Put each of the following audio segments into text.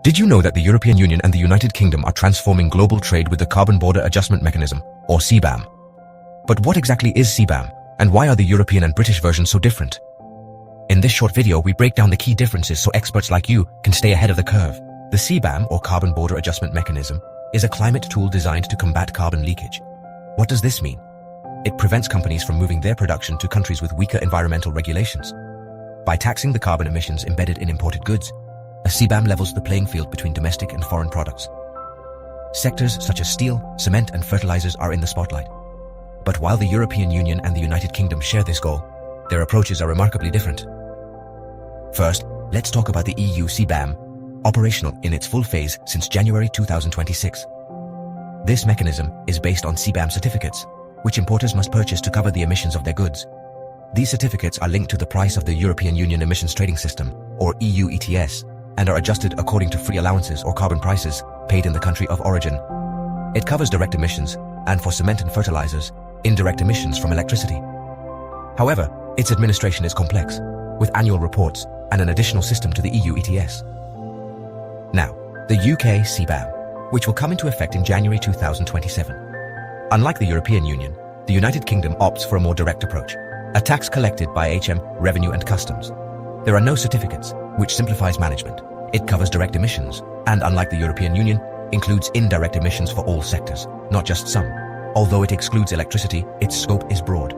Did you know that the European Union and the United Kingdom are transforming global trade with the Carbon Border Adjustment Mechanism, or CBAM? But what exactly is CBAM, and why are the European and British versions so different? In this short video, we break down the key differences so experts like you can stay ahead of the curve. The CBAM, or Carbon Border Adjustment Mechanism, is a climate tool designed to combat carbon leakage. What does this mean? It prevents companies from moving their production to countries with weaker environmental regulations. By taxing the carbon emissions embedded in imported goods, a CBAM levels the playing field between domestic and foreign products. Sectors such as steel, cement and fertilizers are in the spotlight. But while the European Union and the United Kingdom share this goal, their approaches are remarkably different. First, let's talk about the EU CBAM, operational in its full phase since January 2026. This mechanism is based on CBAM certificates, which importers must purchase to cover the emissions of their goods. These certificates are linked to the price of the European Union Emissions Trading System, or EU ETS, and are adjusted according to free allowances or carbon prices paid in the country of origin. It covers direct emissions, and for cement and fertilizers, indirect emissions from electricity. However, its administration is complex, with annual reports and an additional system to the EU ETS. Now, the UK CBAM, which will come into effect in January 2027. Unlike the European Union, the United Kingdom opts for a more direct approach, a tax collected by Revenue and Customs. There are no certificates, which simplifies management. It covers direct emissions, and unlike the European Union, includes indirect emissions for all sectors, not just some. Although it excludes electricity, its scope is broad.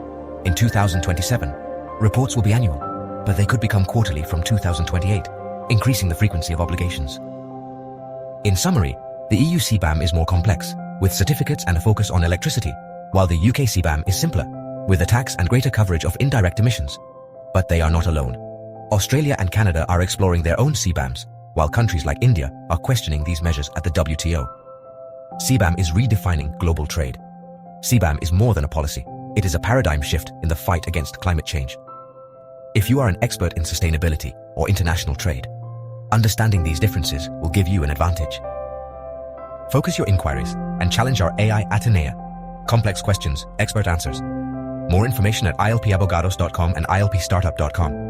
In 2027, reports will be annual, but they could become quarterly from 2028, increasing the frequency of obligations. In summary, the EU CBAM is more complex, with certificates and a focus on electricity, while the UK CBAM is simpler, with a tax and greater coverage of indirect emissions. But they are not alone. Australia and Canada are exploring their own CBAMs, while countries like India are questioning these measures at the WTO. CBAM is redefining global trade. CBAM is more than a policy. It is a paradigm shift in the fight against climate change. If you are an expert in sustainability or international trade, understanding these differences will give you an advantage. Focus your inquiries and challenge our AI Atenea. Complex questions, expert answers. More information at ilpabogados.com and ilpstartup.com.